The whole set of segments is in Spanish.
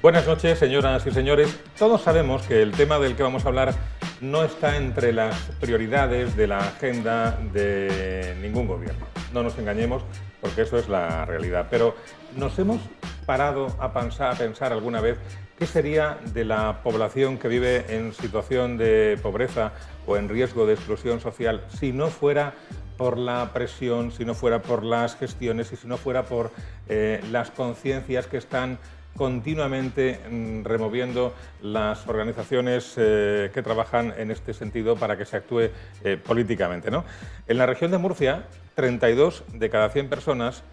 Buenas noches, señoras y señores. Todos sabemos que el tema del que vamos a hablar no está entre las prioridades de la agenda de ningún gobierno. No nos engañemos, porque eso es la realidad. Pero ¿nos hemos parado a pensar alguna vez qué sería de la población que vive en situación de pobreza o en riesgo de exclusión social si no fuera por la presión, si no fuera por las gestiones y si no fuera por las conciencias que están continuamente removiendo las organizaciones que trabajan en este sentido para que se actúe políticamente, ¿no? En la región de Murcia, 32 de cada 100 personas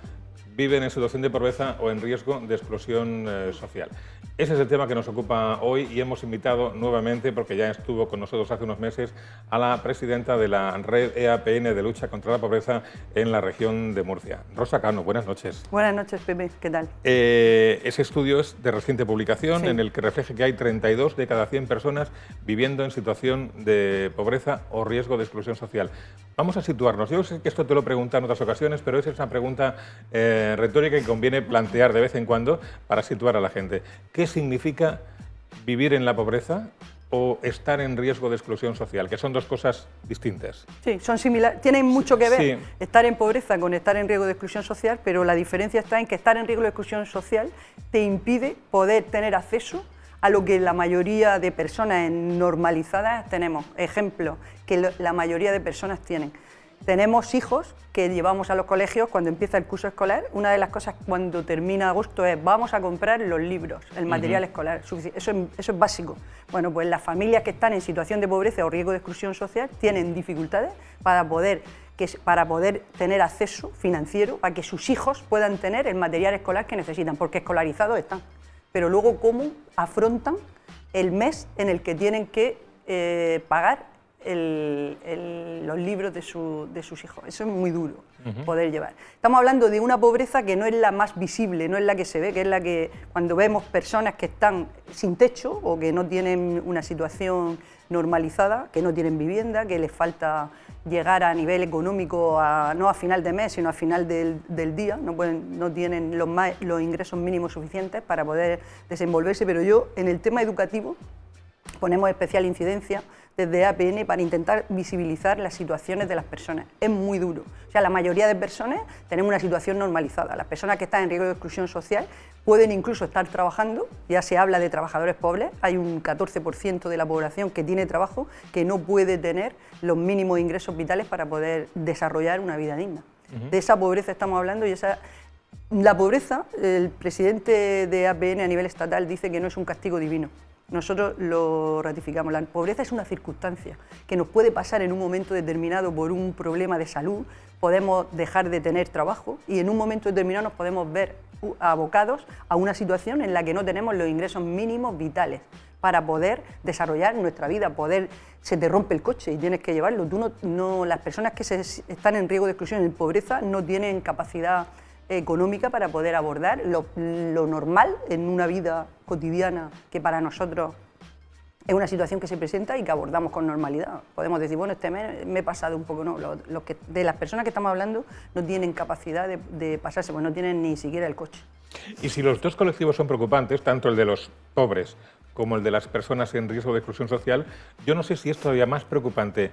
viven en situación de pobreza o en riesgo de exclusión social. Ese es el tema que nos ocupa hoy y hemos invitado nuevamente, porque ya estuvo con nosotros hace unos meses, a la presidenta de la red EAPN de lucha contra la pobreza en la región de Murcia. Rosa Cano, buenas noches. Buenas noches, Pepe, ¿qué tal? Ese estudio es de reciente publicación, sí, en el que refleja que hay 32 de cada 100 personas viviendo en situación de pobreza o riesgo de exclusión social. Vamos a situarnos. Yo sé que esto te lo he preguntado en otras ocasiones, pero esa es una pregunta retórica que conviene plantear de vez en cuando para situar a la gente. ¿Qué significa vivir en la pobreza o estar en riesgo de exclusión social? Que son dos cosas distintas. Sí, son similares, tienen mucho que ver, sí, estar en pobreza con estar en riesgo de exclusión social, pero la diferencia está en que estar en riesgo de exclusión social te impide poder tener acceso a lo que la mayoría de personas normalizadas tenemos. Ejemplo, que la mayoría de personas tienen. Tenemos hijos que llevamos a los colegios cuando empieza el curso escolar. Una de las cosas cuando termina agosto es vamos a comprar los libros, el material escolar. Eso es básico. Bueno, pues las familias que están en situación de pobreza o riesgo de exclusión social tienen dificultades para poder tener acceso financiero a que sus hijos puedan tener el material escolar que necesitan, porque escolarizados están. Pero luego, ¿cómo afrontan el mes en el que tienen que pagar los libros de sus hijos? Eso es muy duro poder llevar. Estamos hablando de una pobreza que no es la más visible, no es la que se ve, que es la que cuando vemos personas que están sin techo o que no tienen una situación normalizada, que no tienen vivienda, que les falta llegar a nivel económico no a final de mes, sino a final del día, no tienen los ingresos mínimos suficientes para poder desenvolverse. Pero yo, en el tema educativo, ponemos especial incidencia desde APN para intentar visibilizar las situaciones de las personas. Es muy duro. O sea, la mayoría de personas tenemos una situación normalizada. Las personas que están en riesgo de exclusión social pueden incluso estar trabajando. Ya se habla de trabajadores pobres. Hay un 14% de la población que tiene trabajo que no puede tener los mínimos ingresos vitales para poder desarrollar una vida digna. De esa pobreza estamos hablando y la pobreza, el presidente de APN a nivel estatal dice que no es un castigo divino. Nosotros lo ratificamos. La pobreza es una circunstancia que nos puede pasar en un momento determinado por un problema de salud, podemos dejar de tener trabajo y en un momento determinado nos podemos ver abocados a una situación en la que no tenemos los ingresos mínimos vitales para poder desarrollar nuestra vida, se te rompe el coche y tienes que llevarlo. Las personas que están en riesgo de exclusión, en pobreza, no tienen capacidad económica para poder abordar lo normal en una vida cotidiana que para nosotros es una situación que se presenta y que abordamos con normalidad. Podemos decir, bueno, este mes me he pasado un poco, no. De las personas que estamos hablando no tienen capacidad de pasarse, pues no tienen ni siquiera el coche. Y si los dos colectivos son preocupantes, tanto el de los pobres como el de las personas en riesgo de exclusión social, yo no sé si es todavía más preocupante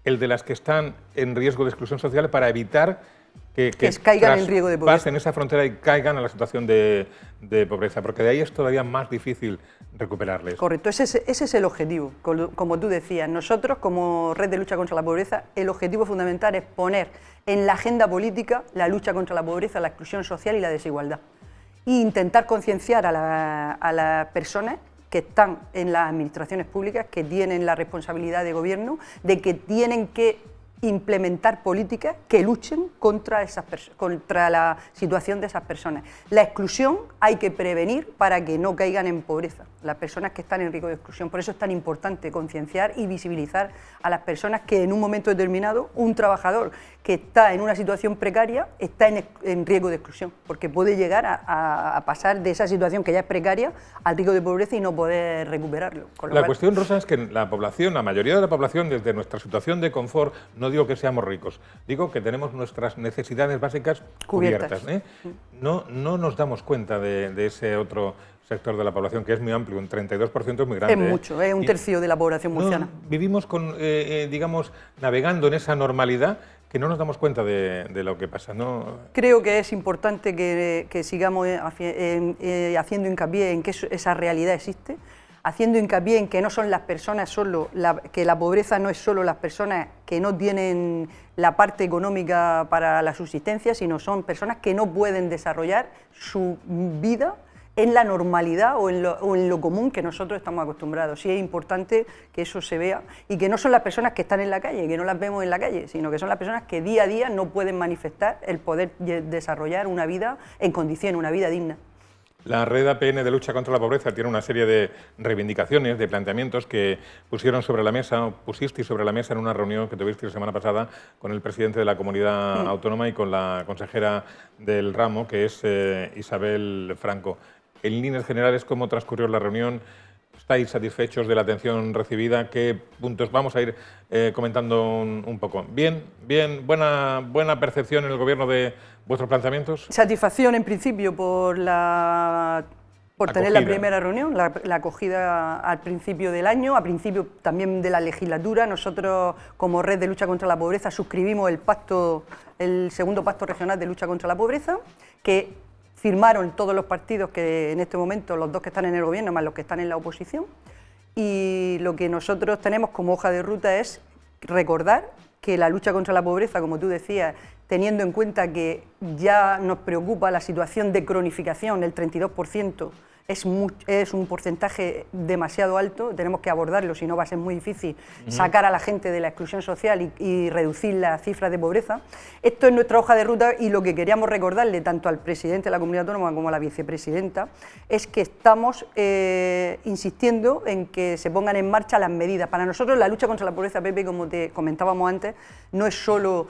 el de las que están en riesgo de exclusión social para evitar que caigan en riesgo de pobreza, pasen esa frontera y caigan a la situación de pobreza, porque de ahí es todavía más difícil recuperarles. Correcto, ese es el objetivo, como tú decías. Nosotros, como Red de Lucha contra la Pobreza, el objetivo fundamental es poner en la agenda política la lucha contra la pobreza, la exclusión social y la desigualdad. E intentar concienciar a las personas que están en las administraciones públicas, que tienen la responsabilidad de gobierno, de que tienen que implementar políticas que luchen contra la situación de esas personas. La exclusión hay que prevenir para que no caigan en pobreza, las personas que están en riesgo de exclusión. Por eso es tan importante concienciar y visibilizar a las personas que en un momento determinado un trabajador que está en una situación precaria está en riesgo de exclusión, porque puede llegar a pasar de esa situación que ya es precaria al riesgo de pobreza y no poder recuperarlo. La cuestión, Rosa, es que la mayoría de la población, desde nuestra situación de confort, no no digo que seamos ricos, digo que tenemos nuestras necesidades básicas cubiertas. No nos damos cuenta de ese otro sector de la población, que es muy amplio, un 32% es muy grande. Es mucho, es un tercio de la población murciana. Vivimos digamos, navegando en esa normalidad que no nos damos cuenta de lo que pasa, ¿no? Creo que es importante que sigamos haciendo hincapié en que esa realidad existe, haciendo hincapié en que no son las personas solo, que la pobreza no es solo las personas que no tienen la parte económica para la subsistencia, sino son personas que no pueden desarrollar su vida en la normalidad o en lo común que nosotros estamos acostumbrados. Sí es importante que eso se vea y que no son las personas que están en la calle, que no las vemos en la calle, sino que son las personas que día a día no pueden manifestar el poder desarrollar una vida en condiciones, una vida digna. La Red APN de lucha contra la pobreza tiene una serie de reivindicaciones, de planteamientos que pusisteis sobre la mesa en una reunión que tuvisteis la semana pasada con el presidente de la comunidad autónoma y con la consejera del ramo, que es Isabel Franco. En líneas generales, ¿cómo transcurrió la reunión? ¿Estáis satisfechos de la atención recibida? ¿Qué puntos? Vamos a ir comentando un poco. Bien, buena percepción en el Gobierno de vuestros planteamientos. Satisfacción en principio por tener la primera reunión, la acogida al principio del año, a principio también de la legislatura. Nosotros, como Red de Lucha contra la Pobreza, suscribimos el segundo pacto regional de lucha contra la pobreza, que firmaron todos los partidos que en este momento, los dos que están en el gobierno más los que están en la oposición, y lo que nosotros tenemos como hoja de ruta es recordar que la lucha contra la pobreza, como tú decías, teniendo en cuenta que ya nos preocupa la situación de cronificación, el 32%, es un porcentaje demasiado alto, tenemos que abordarlo, si no va a ser muy difícil sacar a la gente de la exclusión social y reducir las cifras de pobreza. Esto es nuestra hoja de ruta y lo que queríamos recordarle tanto al presidente de la comunidad autónoma como a la vicepresidenta es que estamos insistiendo en que se pongan en marcha las medidas. Para nosotros la lucha contra la pobreza, Pepe, como te comentábamos antes, no es solo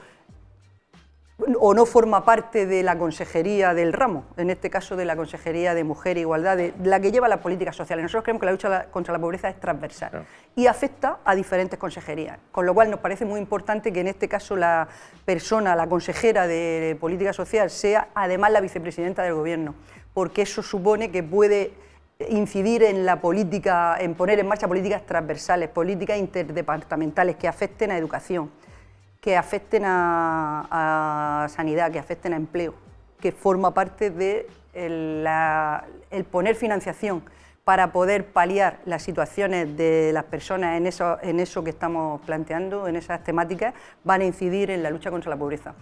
o no forma parte de la consejería del ramo, en este caso de la Consejería de Mujer e Igualdad, de la que lleva las políticas sociales. Nosotros creemos que la lucha contra la pobreza es transversal y afecta a diferentes consejerías, con lo cual nos parece muy importante que en este caso la consejera de Política Social sea además la vicepresidenta del Gobierno, porque eso supone que puede incidir en la política, en poner en marcha políticas transversales, políticas interdepartamentales que afecten a educación, que afecten a sanidad, que afecten a empleo, que forma parte de el poner financiación para poder paliar las situaciones de las personas en eso que estamos planteando, en esas temáticas, van a incidir en la lucha contra la pobreza.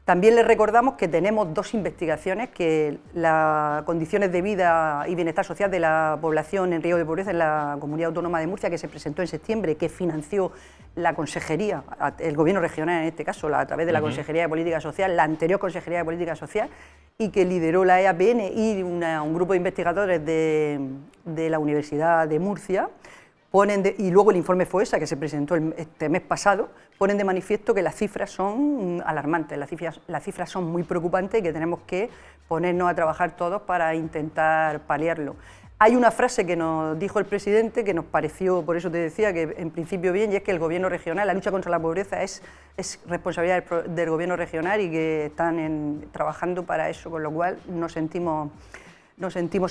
También les recordamos que tenemos dos investigaciones, que las condiciones de vida y bienestar social de la población en riesgo de pobreza en la Comunidad Autónoma de Murcia, que se presentó en septiembre, que financió la Consejería, el Gobierno regional en este caso, a través de la Consejería de Política Social, la anterior Consejería de Política Social, y que lideró la EAPN y un grupo de investigadores de la Universidad de Murcia. Y luego el informe FOESA, que se presentó este mes pasado, ponen de manifiesto que las cifras son alarmantes, las cifras son muy preocupantes y que tenemos que ponernos a trabajar todos para intentar paliarlo. Hay una frase que nos dijo el presidente que nos pareció, por eso te decía, que en principio bien, y es que el Gobierno regional, la lucha contra la pobreza es responsabilidad del Gobierno regional y que están trabajando para eso, con lo cual nos sentimos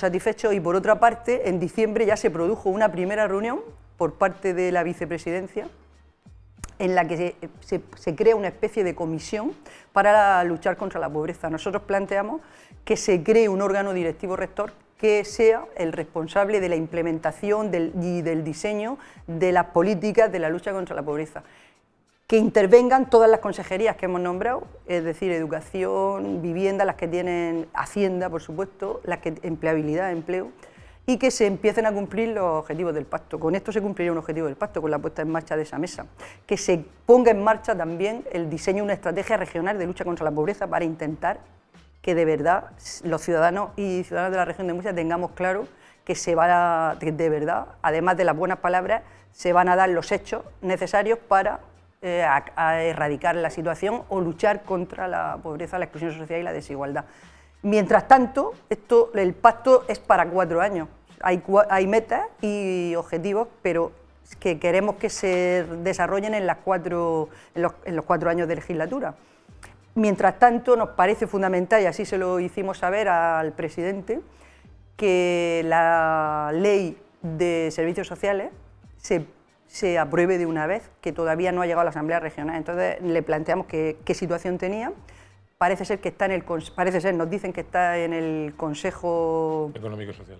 satisfechos. Y por otra parte, en diciembre ya se produjo una primera reunión por parte de la vicepresidencia en la que se crea una especie de comisión para luchar contra la pobreza. Nosotros planteamos que se cree un órgano directivo rector que sea el responsable de la implementación y del diseño de las políticas de la lucha contra la pobreza, que intervengan todas las consejerías que hemos nombrado, es decir, educación, vivienda, las que tienen Hacienda, por supuesto, las que empleabilidad, empleo, y que se empiecen a cumplir los objetivos del pacto. Con esto se cumpliría un objetivo del pacto, con la puesta en marcha de esa mesa. Que se ponga en marcha también el diseño de una estrategia regional de lucha contra la pobreza para intentar que de verdad los ciudadanos y ciudadanas de la región de Murcia tengamos claro que de verdad, además de las buenas palabras, se van a dar los hechos necesarios para a erradicar la situación o luchar contra la pobreza, la exclusión social y la desigualdad. Mientras tanto, el pacto es para 4 años. Hay metas y objetivos, pero que queremos que se desarrollen en los 4 años de legislatura. Mientras tanto, nos parece fundamental, y así se lo hicimos saber al presidente, que la ley de servicios sociales se apruebe de una vez, que todavía no ha llegado a la Asamblea Regional. Entonces le planteamos qué situación tenía. Parece ser que está nos dicen que está en el Consejo Económico y Social.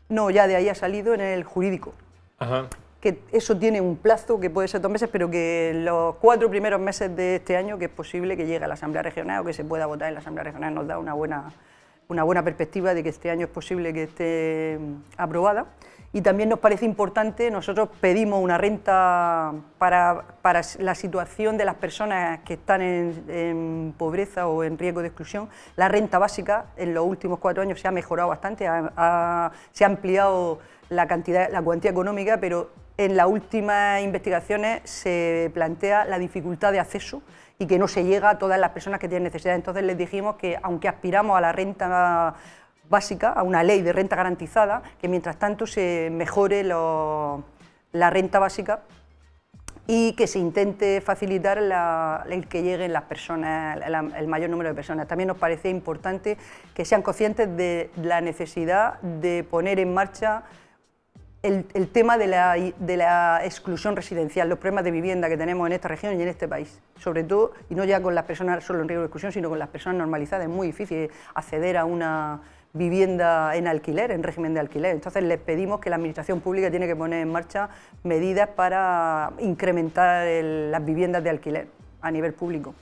No, ya de ahí ha salido en el jurídico. Ajá. Que eso tiene un plazo que puede ser 2 meses, pero que en los 4 primeros meses de este año, que es posible que llegue a la Asamblea Regional o que se pueda votar en la Asamblea Regional, nos da una buena perspectiva de que este año es posible que esté aprobada. Y también nos parece importante, nosotros pedimos una renta para la situación de las personas que están en pobreza o en riesgo de exclusión. La renta básica en los últimos 4 años se ha mejorado bastante, se ha ampliado la cuantía económica, pero en las últimas investigaciones se plantea la dificultad de acceso y que no se llega a todas las personas que tienen necesidad. Entonces les dijimos que, aunque aspiramos a la renta básica, a una ley de renta garantizada, que mientras tanto se mejore la renta básica y que se intente facilitar el que lleguen las personas, el mayor número de personas. También nos parece importante que sean conscientes de la necesidad de poner en marcha el tema de la exclusión residencial, los problemas de vivienda que tenemos en esta región y en este país, sobre todo, y no ya con las personas solo en riesgo de exclusión, sino con las personas normalizadas. Es muy difícil acceder a una vivienda en alquiler, en régimen de alquiler. Entonces les pedimos que la Administración Pública tiene que poner en marcha medidas para incrementar las viviendas de alquiler a nivel público.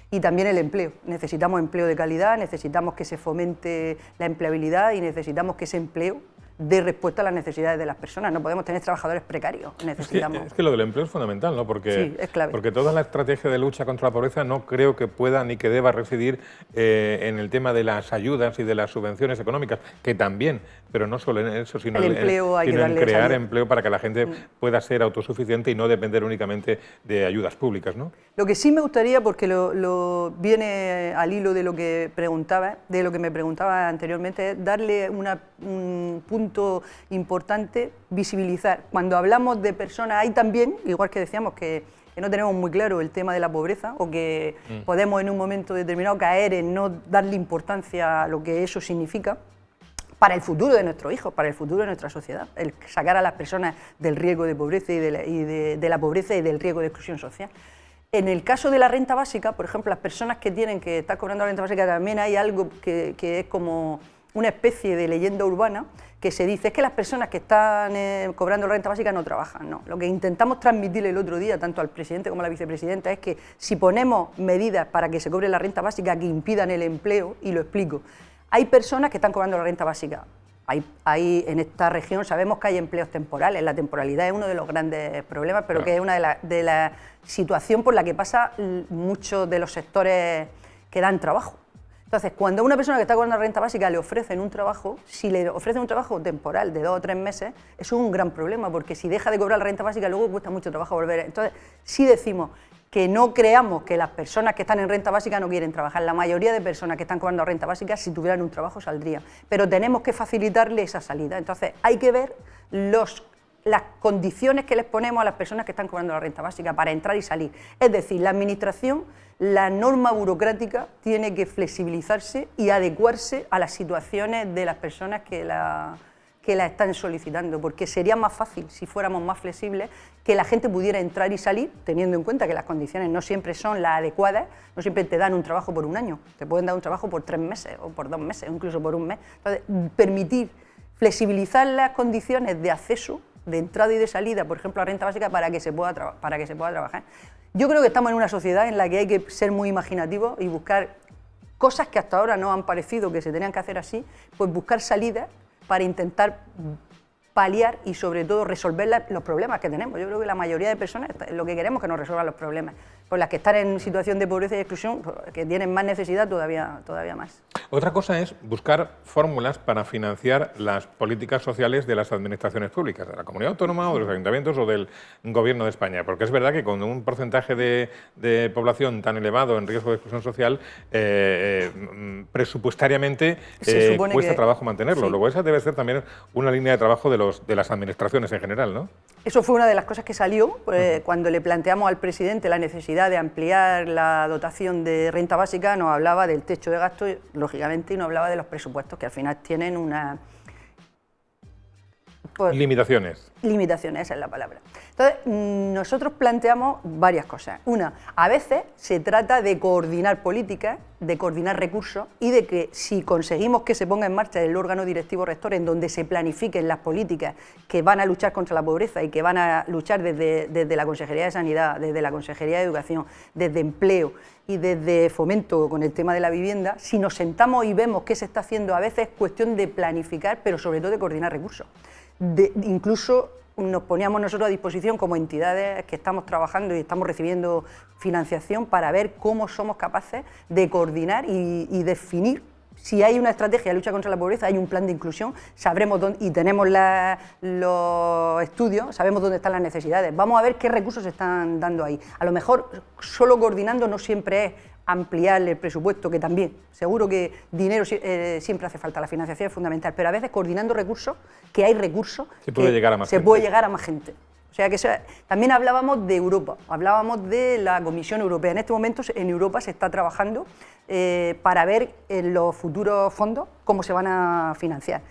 Y también el empleo. Necesitamos empleo de calidad, necesitamos que se fomente la empleabilidad y necesitamos que ese empleo dé respuesta a las necesidades de las personas. No podemos tener trabajadores precarios. Necesitamos. Es que lo del empleo es fundamental, ¿no? Porque, sí, es clave. Porque toda la estrategia de lucha contra la pobreza no creo que pueda ni que deba residir en el tema de las ayudas y de las subvenciones económicas, que también, pero no solo en eso, sino en crear empleo para que la gente pueda ser autosuficiente y no depender únicamente de ayudas públicas, ¿no? Lo que sí me gustaría, porque lo viene al hilo de lo que me preguntaba anteriormente, es darle un punto importante, visibilizar. Cuando hablamos de personas, hay también, igual que decíamos que no tenemos muy claro el tema de la pobreza o que podemos en un momento determinado caer en no darle importancia a lo que eso significa para el futuro de nuestros hijos, para el futuro de nuestra sociedad, el sacar a las personas del riesgo de pobreza y de la pobreza y del riesgo de exclusión social. En el caso de la renta básica, por ejemplo, las personas que tienen que estar cobrando la renta básica, también hay algo que es como una especie de leyenda urbana, que se dice es que las personas que están cobrando la renta básica no trabajan. No, lo que intentamos transmitir el otro día, tanto al presidente como a la vicepresidenta, es que si ponemos medidas para que se cobre la renta básica que impidan el empleo, y lo explico, hay personas que están cobrando la renta básica. Hay en esta región sabemos que hay empleos temporales, la temporalidad es uno de los grandes problemas, pero que es una de la situación por la que pasa muchos de los sectores que dan trabajo. Entonces, cuando a una persona que está cobrando la renta básica le ofrecen un trabajo, si le ofrecen un trabajo temporal de 2 o 3 meses, eso es un gran problema, porque si deja de cobrar la renta básica, luego cuesta mucho trabajo volver. Entonces, sí decimos que no creamos que las personas que están en renta básica no quieren trabajar. La mayoría de personas que están cobrando renta básica, si tuvieran un trabajo, saldrían. Pero tenemos que facilitarle esa salida. Entonces, hay que ver las condiciones que les ponemos a las personas que están cobrando la renta básica para entrar y salir. Es decir, la Administración, la norma burocrática tiene que flexibilizarse y adecuarse a las situaciones de las personas que la están solicitando, porque sería más fácil, si fuéramos más flexibles, que la gente pudiera entrar y salir, teniendo en cuenta que las condiciones no siempre son las adecuadas, no siempre te dan un trabajo por 1 año, te pueden dar un trabajo por 3 meses, o por 2 meses, o incluso por 1 mes. Entonces, permitir, flexibilizar las condiciones de acceso, de entrada y de salida, por ejemplo, a renta básica, para que se pueda trabajar. Yo creo que estamos en una sociedad en la que hay que ser muy imaginativos y buscar cosas que hasta ahora no han parecido que se tenían que hacer así, pues buscar salidas para intentar paliar y sobre todo resolver los problemas que tenemos. Yo creo que la mayoría de personas lo que queremos es que nos resuelvan los problemas, Pues las que están en situación de pobreza y exclusión, que tienen más necesidad, todavía más. Otra cosa es buscar fórmulas para financiar las políticas sociales de las administraciones públicas, de la comunidad autónoma o de los ayuntamientos o del Gobierno de España, porque es verdad que con un porcentaje de población tan elevado en riesgo de exclusión social, presupuestariamente cuesta trabajo mantenerlo. Sí. Luego esa debe ser también una línea de trabajo de las administraciones en general, ¿no? Eso fue una de las cosas que salió cuando le planteamos al presidente la necesidad de ampliar la dotación de renta básica. Nos hablaba del techo de gasto, lógicamente, y nos hablaba de los presupuestos, que al final tienen una... limitaciones. Limitaciones, esa es la palabra. Entonces, nosotros planteamos varias cosas. Una, a veces se trata de coordinar políticas, de coordinar recursos y de que si conseguimos que se ponga en marcha el órgano directivo rector en donde se planifiquen las políticas que van a luchar contra la pobreza y que van a luchar desde la Consejería de Sanidad, desde la Consejería de Educación, desde Empleo y desde Fomento con el tema de la vivienda, si nos sentamos y vemos qué se está haciendo, a veces es cuestión de planificar, pero sobre todo de coordinar recursos. Incluso nos poníamos nosotros a disposición como entidades que estamos trabajando y estamos recibiendo financiación para ver cómo somos capaces de coordinar y definir. Si hay una estrategia de lucha contra la pobreza, hay un plan de inclusión, sabremos dónde, y tenemos los estudios, sabemos dónde están las necesidades. Vamos a ver qué recursos se están dando ahí. A lo mejor solo coordinando no siempre es ampliar el presupuesto, que también, seguro que dinero siempre hace falta, la financiación es fundamental, pero a veces coordinando recursos, que hay recursos, se puede llegar a más gente. O sea que también hablábamos de Europa, hablábamos de la Comisión Europea. En este momento en Europa se está trabajando para ver en los futuros fondos cómo se van a financiar.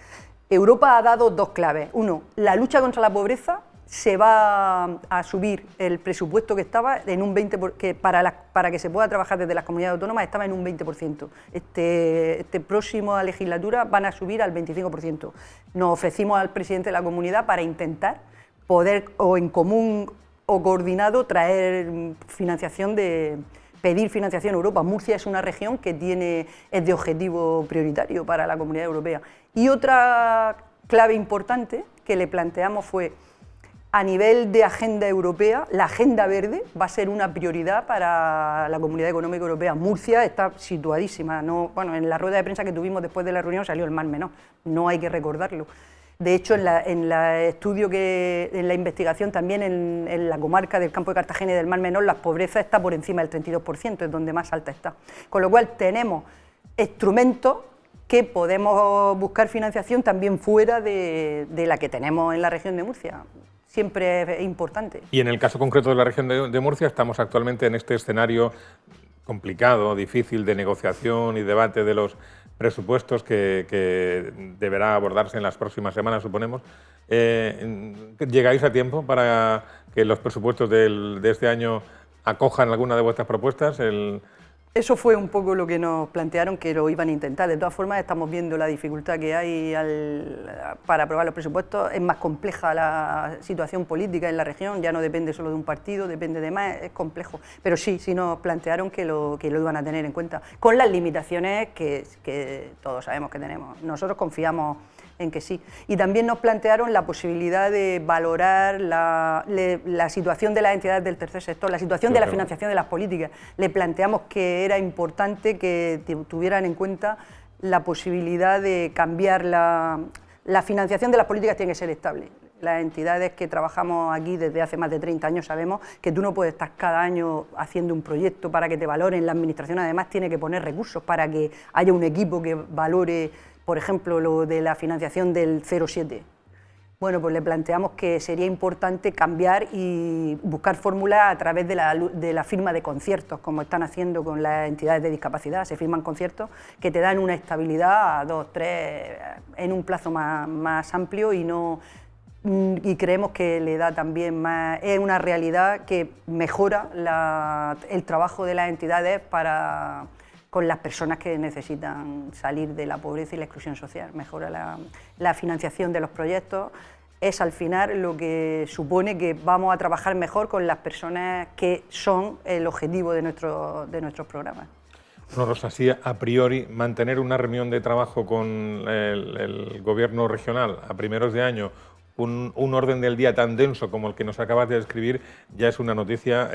Europa ha dado dos claves. Uno, la lucha contra la pobreza. Se va a subir el presupuesto que estaba en un 20%, que para que se pueda trabajar desde las comunidades autónomas estaba en un 20%. Este próxima legislatura van a subir al 25%. Nos ofrecimos al presidente de la comunidad para intentar poder, o en común o coordinado, traer financiación pedir financiación a Europa. Murcia es una región que es de objetivo prioritario para la Comunidad Europea. Y otra clave importante que le planteamos fue: a nivel de agenda europea, la agenda verde va a ser una prioridad para la Comunidad Económica Europea. Murcia está situadísima, en la rueda de prensa que tuvimos después de la reunión salió el Mar Menor, no hay que recordarlo. De hecho, en la investigación también en la comarca del Campo de Cartagena y del Mar Menor, la pobreza está por encima del 32%, es donde más alta está. Con lo cual tenemos instrumentos que podemos buscar financiación también fuera de la que tenemos en la región de Murcia. Siempre es importante. Y en el caso concreto de la región de Murcia, estamos actualmente en este escenario complicado, difícil de negociación y debate de los presupuestos que deberá abordarse en las próximas semanas, suponemos. ¿Llegáis a tiempo para que los presupuestos de este año acojan alguna de vuestras propuestas? Eso fue un poco lo que nos plantearon, que lo iban a intentar. De todas formas, estamos viendo la dificultad que hay para aprobar los presupuestos. Es más compleja la situación política en la región, ya no depende solo de un partido, depende de más, es complejo. Pero sí nos plantearon que lo iban a tener en cuenta, con las limitaciones que todos sabemos que tenemos. Nosotros confiamos en que sí. Y también nos plantearon la posibilidad de valorar la situación de las entidades del tercer sector, la situación de la financiación de las políticas. Le planteamos que era importante que tuvieran en cuenta la posibilidad de cambiar la financiación de las políticas, tiene que ser estable. Las entidades que trabajamos aquí desde hace más de 30 años sabemos que tú no puedes estar cada año haciendo un proyecto para que te valoren. La administración además tiene que poner recursos para que haya un equipo que valore, por ejemplo, lo de la financiación del 0,7. Bueno, pues le planteamos que sería importante cambiar y buscar fórmulas a través de la firma de conciertos, como están haciendo con las entidades de discapacidad. Se firman conciertos que te dan una estabilidad a 2, 3, en un plazo más amplio y creemos que le da también más, es una realidad que mejora el trabajo de las entidades con las personas que necesitan salir de la pobreza y la exclusión social. Mejora la financiación de los proyectos, es al final lo que supone que vamos a trabajar mejor con las personas que son el objetivo de nuestros programas. No, Rosa, sí, a priori, mantener una reunión de trabajo con el Gobierno regional a primeros de año, un orden del día tan denso como el que nos acabas de describir, ya es una noticia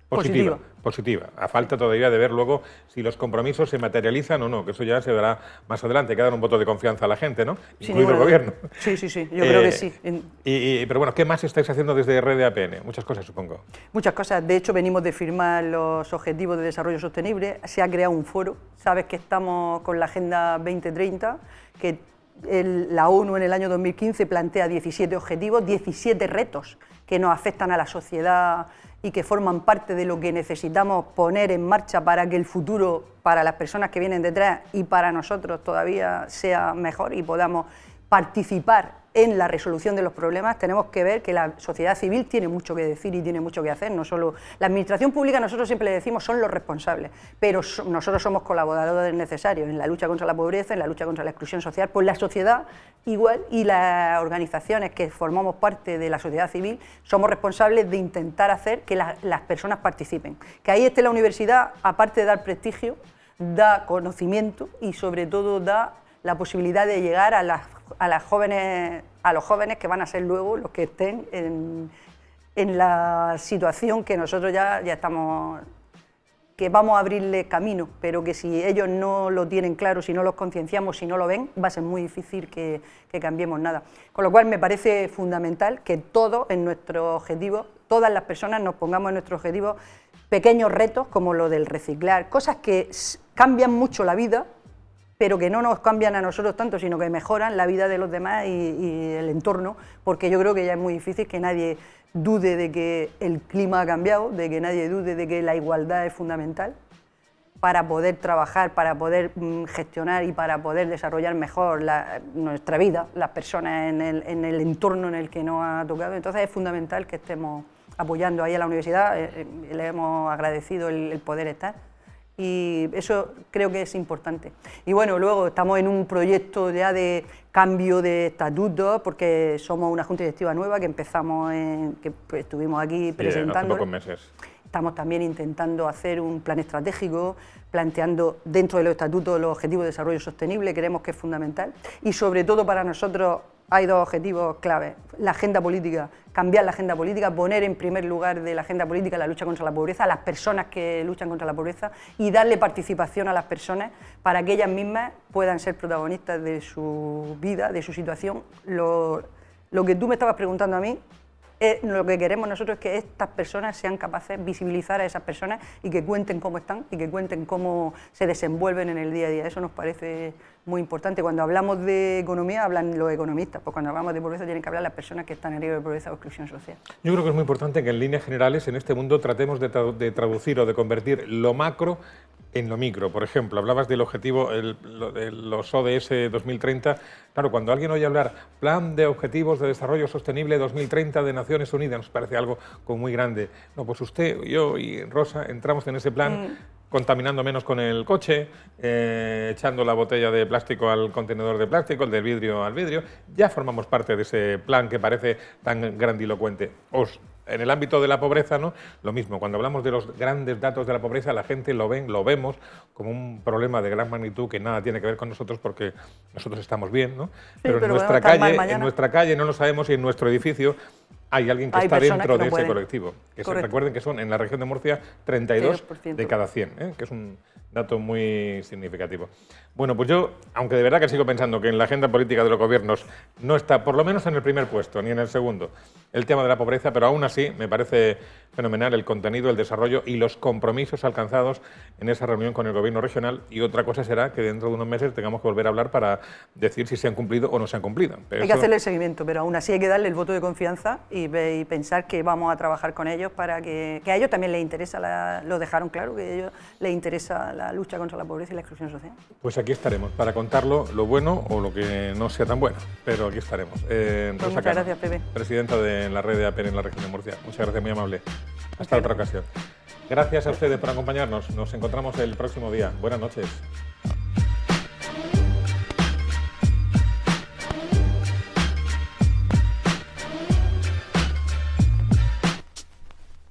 Positiva. A falta todavía de ver luego si los compromisos se materializan o no, que eso ya se verá más adelante, que dar un voto de confianza a la gente, ¿no? Incluido el gobierno. Sí, yo creo que sí. Pero bueno, ¿qué más estáis haciendo desde Red de APN? Muchas cosas, supongo. Muchas cosas. De hecho, venimos de firmar los Objetivos de Desarrollo Sostenible. Se ha creado un foro. Sabes que estamos con la Agenda 2030, que la ONU en el año 2015 plantea 17 objetivos, 17 retos que nos afectan a la sociedad y que forman parte de lo que necesitamos poner en marcha para que el futuro para las personas que vienen detrás y para nosotros todavía sea mejor y podamos participar en la resolución de los problemas. Tenemos que ver que la sociedad civil tiene mucho que decir y tiene mucho que hacer, no solo la administración pública. Nosotros siempre le decimos son los responsables, pero nosotros somos colaboradores necesarios en la lucha contra la pobreza, en la lucha contra la exclusión social, pues la sociedad igual y las organizaciones que formamos parte de la sociedad civil somos responsables de intentar hacer que las personas participen. Que ahí esté la universidad, aparte de dar prestigio, da conocimiento y sobre todo da la posibilidad de llegar a los jóvenes que van a ser luego los que estén en la situación que nosotros ya estamos, que vamos a abrirle camino, pero que si ellos no lo tienen claro, si no los concienciamos, si no lo ven, va a ser muy difícil que cambiemos nada. Con lo cual me parece fundamental que todos en nuestro objetivo, todas las personas nos pongamos en nuestro objetivo pequeños retos como lo del reciclar, cosas que cambian mucho la vida, pero que no nos cambian a nosotros tanto, sino que mejoran la vida de los demás y el entorno, porque yo creo que ya es muy difícil que nadie dude de que el clima ha cambiado, de que nadie dude de que la igualdad es fundamental para poder trabajar, para poder gestionar y para poder desarrollar mejor nuestra vida, las personas en el entorno en el que nos ha tocado. Entonces es fundamental que estemos apoyando ahí a la universidad, le hemos agradecido el poder estar. Y eso creo que es importante. Y bueno, luego estamos en un proyecto ya de cambio de estatutos, porque somos una junta directiva nueva que empezamos, que pues, estuvimos aquí presentando. Hace pocos meses. Estamos también intentando hacer un plan estratégico, planteando dentro de los estatutos los objetivos de desarrollo sostenible, creemos que es fundamental. Y sobre todo para nosotros hay dos objetivos claves: la agenda política, cambiar la agenda política, poner en primer lugar de la agenda política la lucha contra la pobreza, a las personas que luchan contra la pobreza, y darle participación a las personas para que ellas mismas puedan ser protagonistas de su vida, de su situación. Lo que tú me estabas preguntando a mí, lo que queremos nosotros es que estas personas sean capaces de visibilizar a esas personas y que cuenten cómo están y que cuenten cómo se desenvuelven en el día a día. Eso nos parece muy importante. Cuando hablamos de economía hablan los economistas, pues cuando hablamos de pobreza tienen que hablar las personas que están en riesgo de pobreza o exclusión social. Yo creo que es muy importante que en líneas generales en este mundo tratemos de traducir o de convertir lo macro en lo micro. Por ejemplo, hablabas del objetivo, los ODS 2030. Claro, cuando alguien oye hablar Plan de Objetivos de Desarrollo Sostenible 2030 de Naciones Unidas, nos parece algo como muy grande. No, pues usted, yo y Rosa entramos en ese plan contaminando menos con el coche, echando la botella de plástico al contenedor de plástico, el del vidrio al vidrio. Ya formamos parte de ese plan que parece tan grandilocuente. En el ámbito de la pobreza, ¿no? Lo mismo, cuando hablamos de los grandes datos de la pobreza, la gente lo vemos como un problema de gran magnitud que nada tiene que ver con nosotros porque nosotros estamos bien, ¿no? Sí, pero en nuestra calle no lo sabemos y en nuestro edificio hay alguien que está dentro de ese colectivo. Recuerden que son en la región de Murcia 32 de cada 100, que es un dato muy significativo. Bueno, pues yo, aunque de verdad que sigo pensando que en la agenda política de los gobiernos no está, por lo menos en el primer puesto, ni en el segundo, el tema de la pobreza, pero aún así me parece fenomenal el contenido, el desarrollo y los compromisos alcanzados en esa reunión con el gobierno regional, y otra cosa será que dentro de unos meses tengamos que volver a hablar para decir si se han cumplido o no se han cumplido. Pero hay que hacerle el seguimiento, pero aún así hay que darle el voto de confianza y pensar que vamos a trabajar con ellos para que a ellos también les interesa, lo dejaron claro, que a ellos les interesa la lucha contra la pobreza y la exclusión social. Pues aquí estaremos para contarlo, lo bueno o lo que no sea tan bueno, pero aquí estaremos. Pues muchas gracias, Pepe. Presidenta de la red de APN en la región de Murcia. Muchas gracias, muy amable. Hasta otra ocasión. Gracias a ustedes por acompañarnos. Nos encontramos el próximo día. Buenas noches.